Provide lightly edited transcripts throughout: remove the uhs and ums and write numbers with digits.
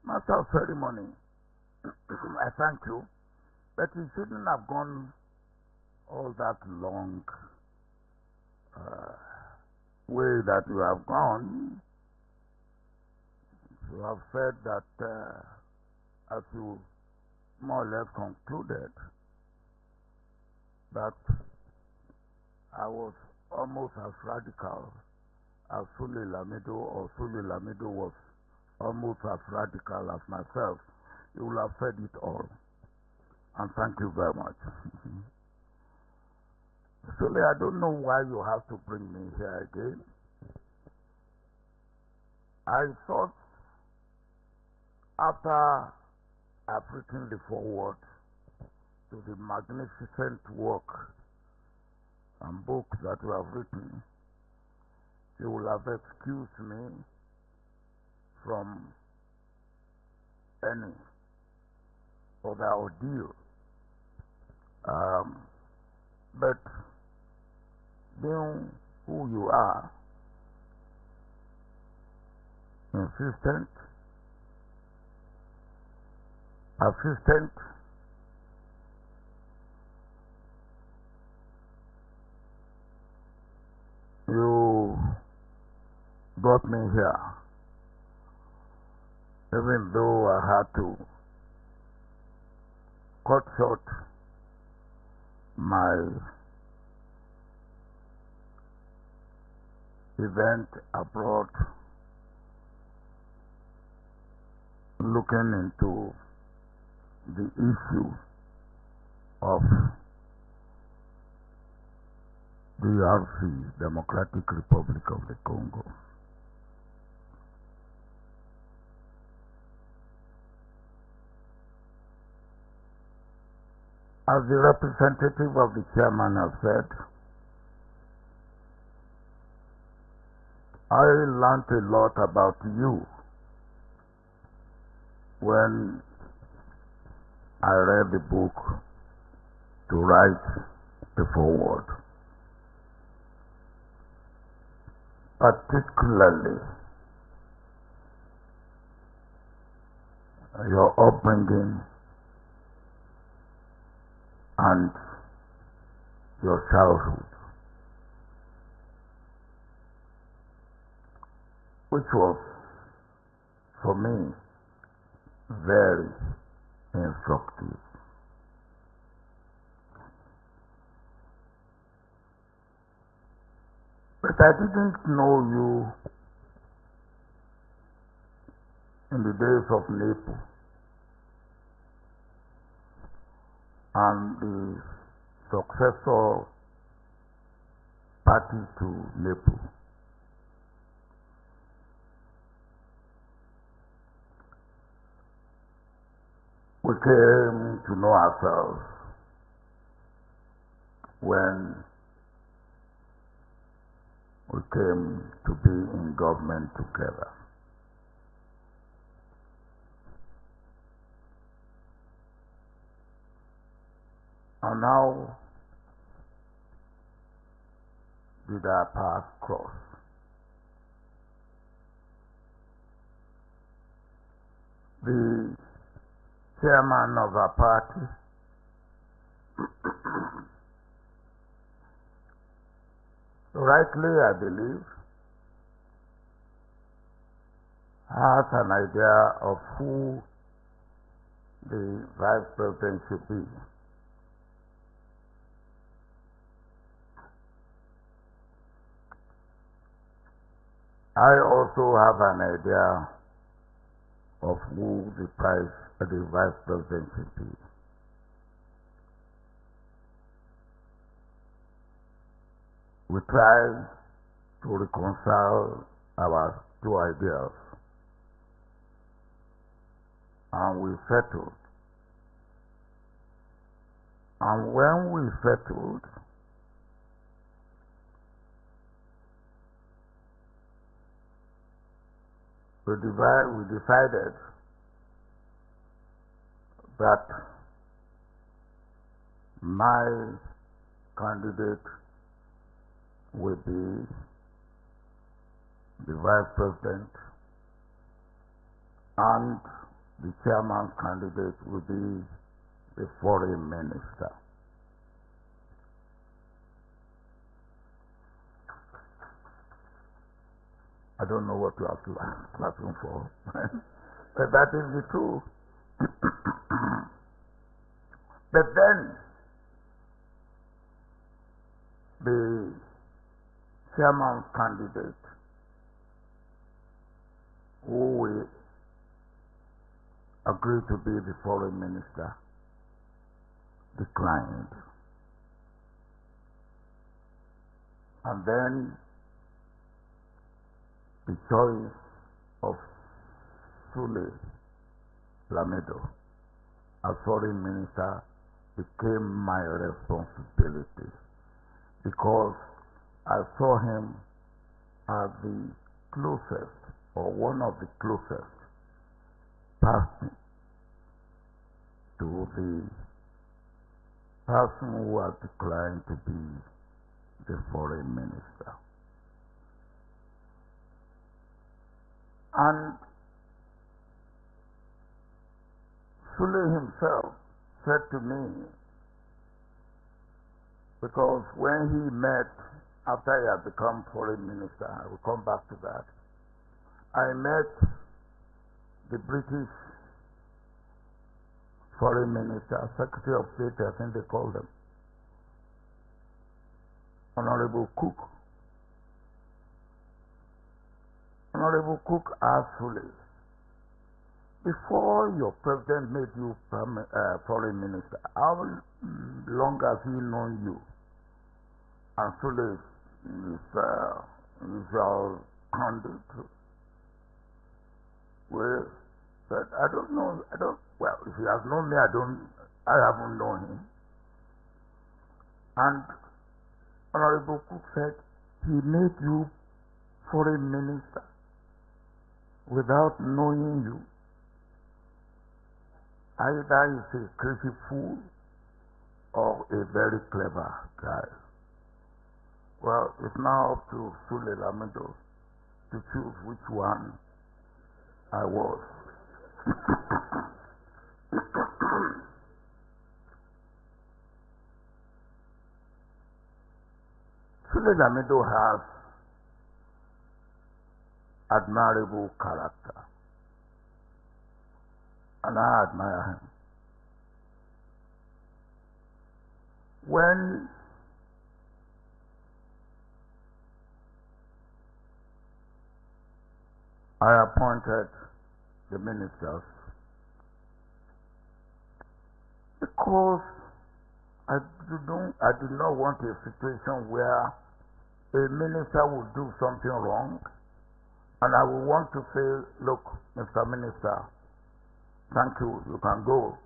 Master of ceremony, I thank you, but you shouldn't have gone all that long way that you have gone. You have said that as you more or less concluded that I was almost as radical as Sule Lamido, or Sule Lamido was almost as radical as myself. You will have said it all. And thank you very much. Sule, I don't know why you have to bring me here again. I thought after I've written the foreword to the magnificent work and book that you have written, you will have excused me from any other ordeal. But being who you are, insistent, persistent, you brought me here, even though I had to cut short my event abroad, looking into the issue of the DRC, Democratic Republic of the Congo. As the representative of the chairman has said, I learned a lot about you when I read the book to write the foreword. Particularly your upbringing and your childhood, which was, for me, very instructive. But I didn't know you in the days of NEPO and the successor party to NEPO. We came to know ourselves when we came to be in government together. And now did our paths cross. The chairman of our party rightly, I believe, has an idea of who the vice president should be. I also have an idea of who the vice president should be. We try to reconcile our two ideas, and we settled. And when we settled, we decided that my candidate will be the vice president, and the chairman's candidate will be the foreign minister. I don't know what you are clapping for, but that is the truth. But then, the chairman's candidate, who will agree to be the foreign minister, declined. And then the choice of Sule Lamido as foreign minister became my responsibility, because I saw him as the closest, or one of the closest person to the person who has declined to be the foreign minister. And Sule himself said to me, because when he met, after he had become foreign minister, I will come back to that, I met the British foreign minister, Secretary of State, I think they called them, Honorable Cook. Honorable Cook asked Sule, before your president made you foreign minister, how long has he known you? And Sule is our candidate. Well, said, I don't know, well, if he has known me, I haven't known him. And Honorable Cook said, he made you foreign minister without knowing you. Either he's a crazy fool or a very clever guy. Well, it's now up to Sule Lamido to choose which one I was. Sule Lamido has admirable character, and I admire him. When I appointed the ministers, because I did not want a situation where a minister would do something wrong, and I would want to say, look, Mr. Minister, thank you, you can go.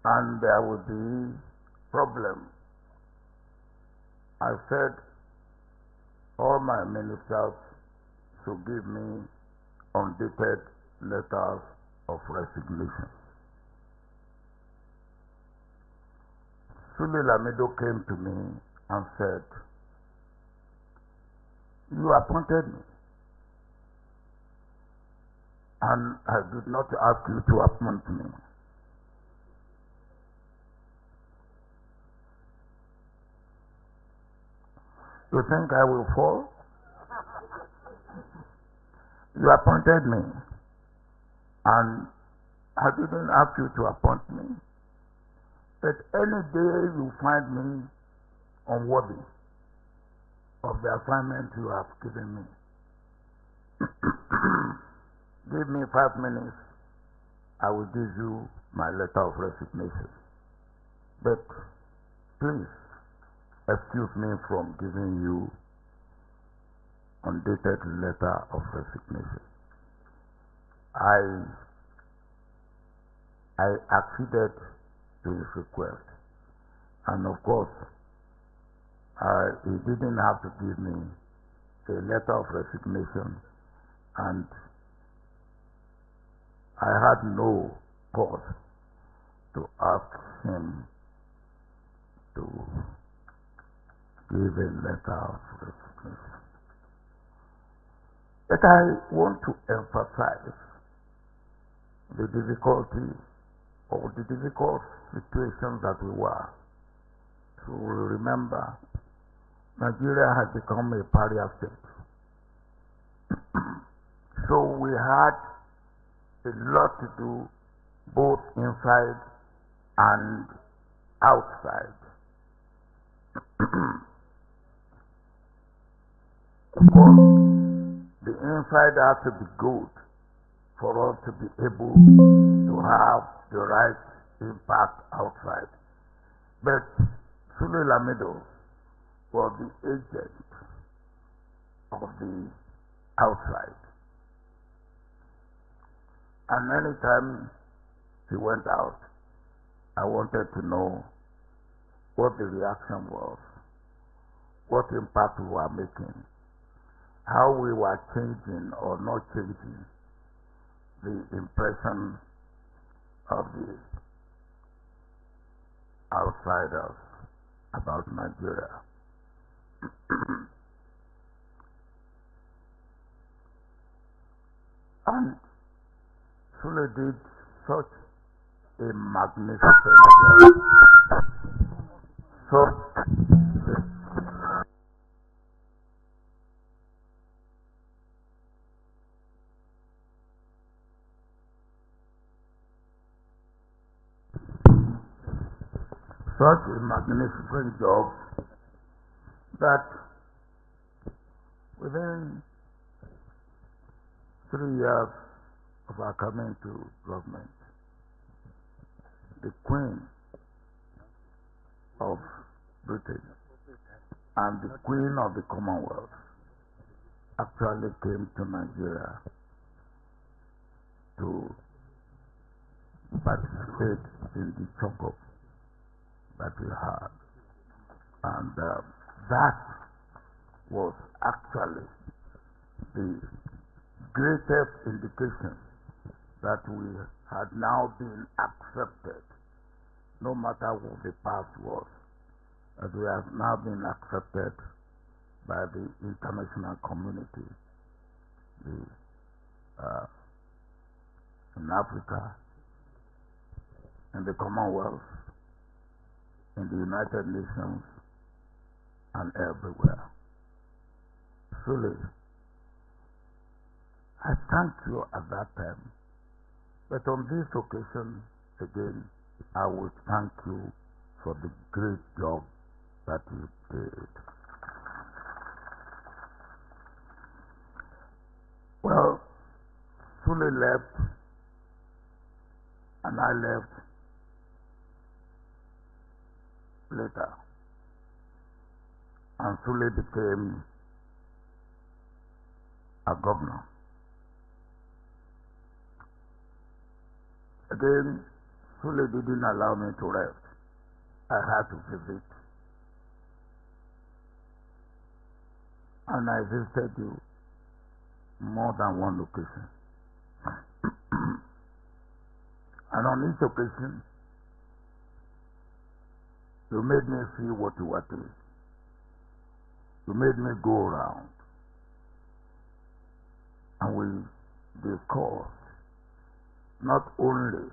And there would be problem. I said, all my ministers should give me undated letters of resignation. Sule Lamido came to me and said, you appointed me, and I did not ask you to appoint me. You think I will fall? You appointed me, and I didn't ask you to appoint me. But any day you find me unworthy of the assignment you have given me, give me 5 minutes, I will give you my letter of resignation. But please, excuse me from giving you undated letter of resignation. I acceded to his request, and of course, he didn't have to give me a letter of resignation, and I had no cause to ask him to give a letter of resignation. But I want to emphasize the difficulty or the difficult situations that we were. So we remember Nigeria had become a pariah state. So we had a lot to do both inside and outside. Of course, the inside has to be good for us to be able to have the right impact outside. But Sule Lamido was the agent of the outside. And anytime he went out, I wanted to know what the reaction was, what impact we were making, how we were changing or not changing the impression of the outsiders about Nigeria. And Sule did such a magnificent job. Such a magnificent job that within 3 years of our coming to government, the Queen of Britain and the Queen of the Commonwealth actually came to Nigeria to participate in the choke-up that we had. And that was actually the greatest indication that we had now been accepted, no matter what the past was, that we have now been accepted by the international community, in Africa, in the Commonwealth, in the United Nations, and everywhere. Sule, I thank you at that time, but on this occasion, again, I will thank you for the great job that you did. Well, Sule left, and I left later, and Sule became a governor. Again, Sule didn't allow me to rest. I had to visit. And I visited you more than one location. And on each occasion, you made me see what you were doing. You made me go around. And we discussed not only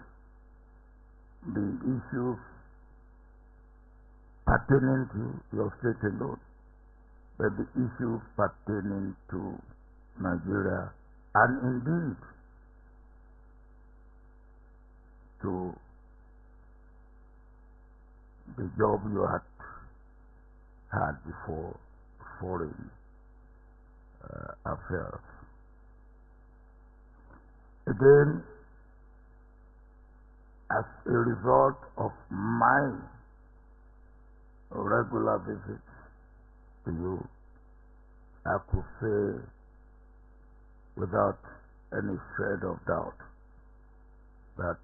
the issues pertaining to your state alone, but the issues pertaining to Nigeria, and indeed to the job you had before, foreign affairs. Again, as a result of my regular visits to you, I could say without any shred of doubt that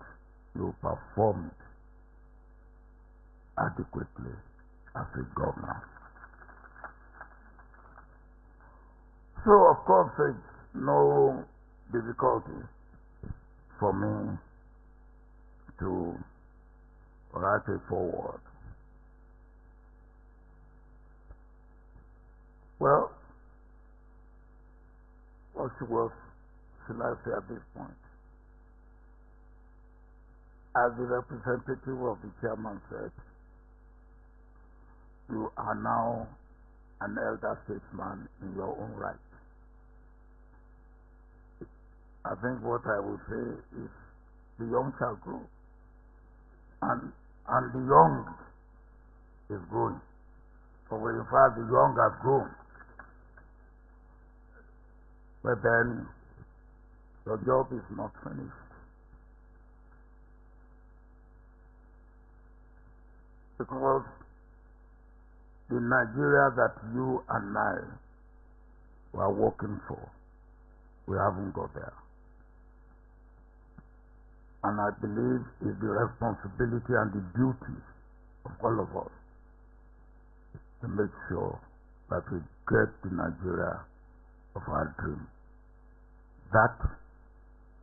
you performed adequately as a governor. So, of course, it's no difficulty for me to write it forward. Well, what should I say at this point? as the representative of the chairman said, you are now an elder statesman in your own right. I think what I would say is the young shall grow. And the young is growing. So in fact the young have grown. But then your job is not finished. Because the Nigeria that you and I were working for, we haven't got there. And I believe it's the responsibility and the duty of all of us to make sure that we get the Nigeria of our dream. That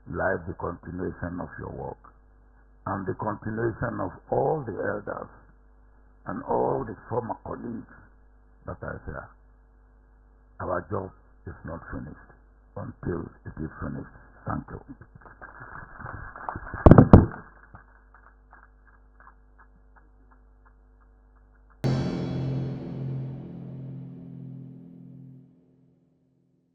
lies the continuation of your work and the continuation of all the elders and all the former colleagues that are here. Our job is not finished until it is finished. Thank you.